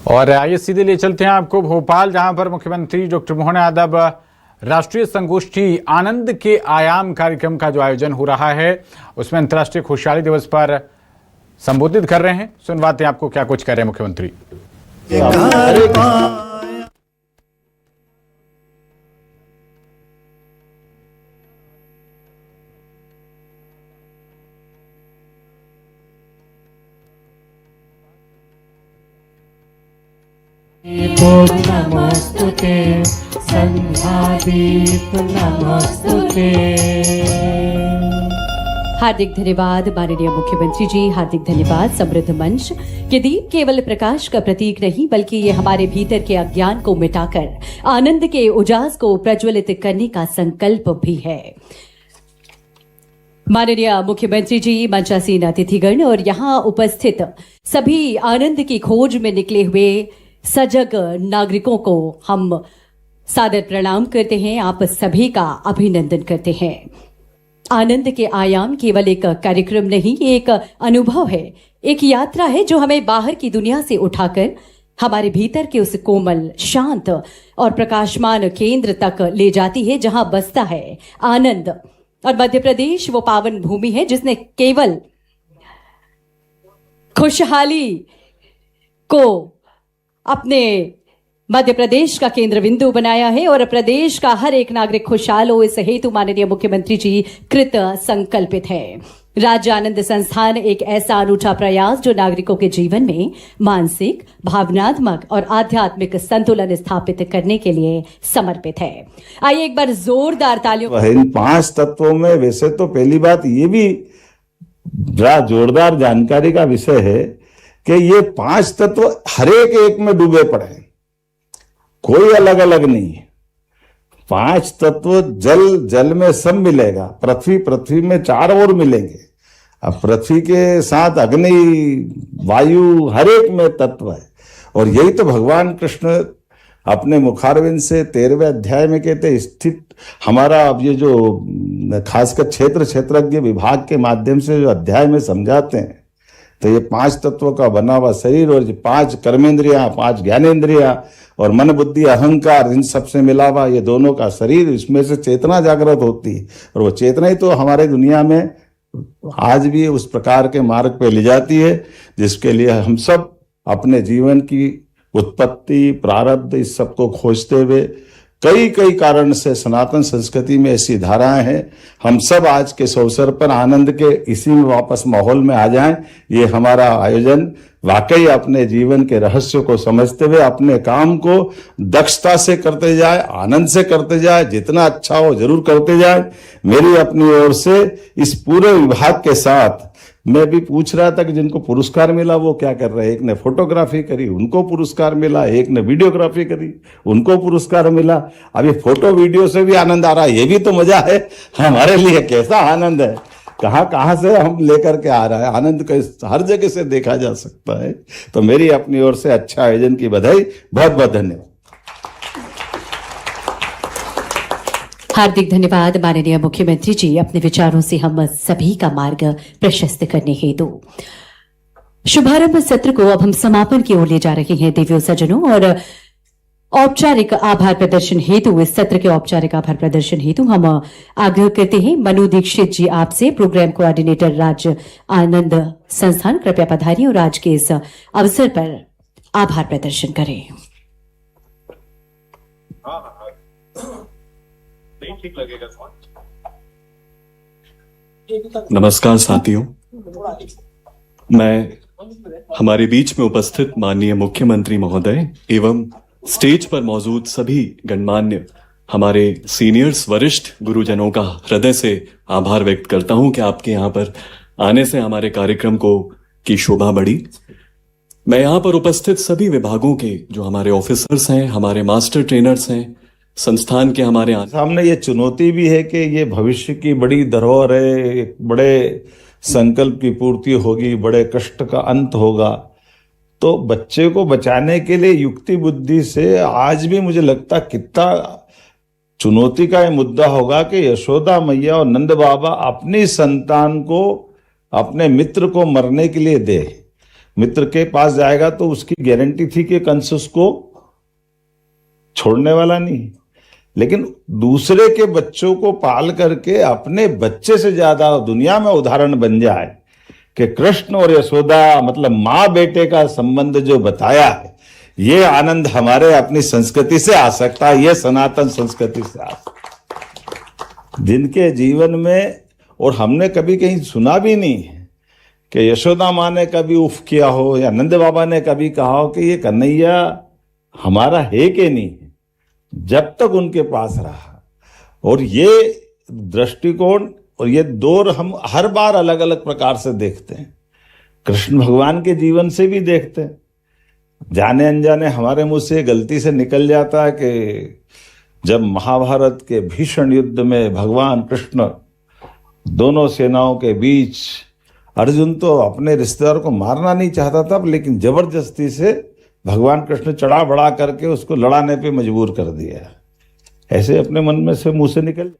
और आइए सीधे ले चलते हैं आपको भोपाल, जहां पर मुख्यमंत्री डॉक्टर मोहन यादव राष्ट्रीय संगोष्ठी आनंद के आयाम कार्यक्रम का जो आयोजन हो रहा है उसमें अंतर्राष्ट्रीय खुशहाली दिवस पर संबोधित कर रहे हैं। सुनवाते हैं आपको क्या कुछ कर रहे हैं मुख्यमंत्री। नमस्तुते संध्यादीप नमस्तुते। हार्दिक धन्यवाद माननीय मुख्यमंत्री जी, हार्दिक धन्यवाद। समृद्ध मंच के दीप केवल प्रकाश का प्रतीक नहीं बल्कि ये हमारे भीतर के अज्ञान को मिटाकर आनंद के उजास को प्रज्वलित करने का संकल्प भी है। माननीय मुख्यमंत्री जी, मंचासीन अतिथिगण और यहाँ उपस्थित सभी आनंद की खोज में निकले हुए सजग नागरिकों को हम सादर प्रणाम करते हैं। आप सभी का अभिनंदन करते हैं। आनंद के आयाम केवल एक कार्यक्रम नहीं, एक अनुभव है, एक यात्रा है जो हमें बाहर की दुनिया से उठाकर हमारे भीतर के उस कोमल, शांत और प्रकाशमान केंद्र तक ले जाती है जहां बसता है आनंद। और मध्य प्रदेश वो पावन भूमि है जिसने केवल खुशहाली को अपने मध्य प्रदेश का केंद्र बिंदु बनाया है और प्रदेश का हर एक नागरिक खुशहाल हो, इस हेतु माननीय मुख्यमंत्री जी कृत संकल्पित है। राज्य आनंद संस्थान एक ऐसा अनूठा प्रयास जो नागरिकों के जीवन में मानसिक, भावनात्मक और आध्यात्मिक संतुलन स्थापित करने के लिए समर्पित है। आइए एक बार जोरदार तालियों। इन 5 तत्वों में वैसे तो पहली बात ये भी बड़ा जोरदार जानकारी का विषय है कि ये 5 तत्व हर एक में डूबे पड़े हैं, कोई अलग अलग नहीं है। 5 तत्व जल में सब मिलेगा, पृथ्वी में 4 और मिलेंगे। अब पृथ्वी के साथ अग्नि, वायु, हर एक में तत्व है। और यही तो भगवान कृष्ण अपने मुखारविंद से 13वें अध्याय में कहते स्थित हमारा अब ये जो खासकर क्षेत्रज्ञ विभाग के माध्यम से जो अध्याय में समझाते हैं, तो ये 5 तत्वों का बना हुआ शरीर और 5 कर्मेंद्रियां, 5 ज्ञानेंद्रियां और मन, बुद्धि, अहंकार, इन सब से मिला हुआ ये दोनों का शरीर, इसमें से चेतना जागृत होती है। और वो चेतना ही तो हमारे दुनिया में आज भी उस प्रकार के मार्ग पे ले जाती है जिसके लिए हम सब अपने जीवन की उत्पत्ति, प्रारब्ध, इस सब को खोजते हुए कई कारण से सनातन संस्कृति में ऐसी धाराएं हैं। हम सब आज के इस अवसर पर आनंद के इसी में वापस माहौल में आ जाएं। ये हमारा आयोजन वाकई अपने जीवन के रहस्य को समझते हुए अपने काम को दक्षता से करते जाए, आनंद से करते जाए, जितना अच्छा हो जरूर करते जाए। मेरी अपनी ओर से इस पूरे विभाग के साथ मैं भी पूछ रहा था कि जिनको पुरस्कार मिला वो क्या कर रहे हैं। एक ने फोटोग्राफी करी, उनको पुरस्कार मिला, एक ने वीडियोग्राफी करी, उनको पुरस्कार मिला। अभी फोटो वीडियो से भी आनंद आ रहा है, ये भी तो मजा है हमारे लिए। कैसा आनंद है, कहां से हम लेकर के आ रहा है आनंद को, हर जगह से देखा जा सकता है। तो मेरी अपनी ओर से अच्छा आयोजन की बधाई, बहुत बहुत धन्यवाद। हार्दिक धन्यवाद माननीय मुख्यमंत्री जी, अपने विचारों से हम सभी का मार्ग प्रशस्त करने हेतु शुभारंभ सत्र को अब हम समापन की ओर ले जा रहे हैं। देवियों सज्जनों, और औपचारिक आभार प्रदर्शन हेतु, इस सत्र के औपचारिक आभार प्रदर्शन हेतु हम आग्रह करते हैं मनु दीक्षित जी आपसे, प्रोग्राम कोऑर्डिनेटर राज्य आनंद संस्थान, कृपया पधारिए और आज के इस अवसर पर आभार प्रदर्शन करें। नमस्कार साथियों, मैं हमारे बीच में उपस्थित माननीय मुख्यमंत्री महोदय एवं स्टेज पर मौजूद सभी गणमान्य हमारे सीनियर्स, वरिष्ठ गुरुजनों का हृदय से आभार व्यक्त करता हूं कि आपके यहाँ पर आने से हमारे कार्यक्रम को की शोभा बढ़ी। मैं यहाँ पर उपस्थित सभी विभागों के जो हमारे ऑफिसर्स हैं, हमारे मास्टर ट्रेनर्स हैं, संस्थान के हमारे सामने ये चुनौती भी है कि ये भविष्य की बड़ी धरोहर है, एक बड़े संकल्प की पूर्ति होगी, बड़े कष्ट का अंत होगा। तो बच्चे को बचाने के लिए युक्ति बुद्धि से आज भी मुझे लगता कितना चुनौती का ये मुद्दा होगा कि यशोदा मैया और नंद बाबा अपनी संतान को, अपने मित्र को मरने के लिए दे। मित्र के पास जाएगा तो उसकी गारंटी थी कि कंस उसको छोड़ने वाला नहीं, लेकिन दूसरे के बच्चों को पाल करके अपने बच्चे से ज्यादा दुनिया में उदाहरण बन जाए कि कृष्ण और यशोदा मतलब माँ बेटे का संबंध जो बताया है, ये आनंद हमारे अपनी संस्कृति से आ सकता है, ये सनातन संस्कृति से आ सकता है। जिनके जीवन में, और हमने कभी कहीं सुना भी नहीं है कि यशोदा माँ ने कभी उफ किया हो या नंद बाबा ने कभी कहा हो कि ये कन्हैया हमारा है कि नहीं है, जब तक उनके पास रहा। और ये दृष्टिकोण और ये दौर हम हर बार अलग अलग प्रकार से देखते हैं, कृष्ण भगवान के जीवन से भी देखते हैं। जाने अनजाने हमारे मुंह से गलती से निकल जाता है कि जब महाभारत के भीषण युद्ध में भगवान कृष्ण दोनों सेनाओं के बीच, अर्जुन तो अपने रिश्तेदार को मारना नहीं चाहता था, लेकिन जबरदस्ती से भगवान कृष्ण चढ़ा बढ़ा करके उसको लड़ाने पे मजबूर कर दिया। ऐसे अपने मन में से मुंह से निकल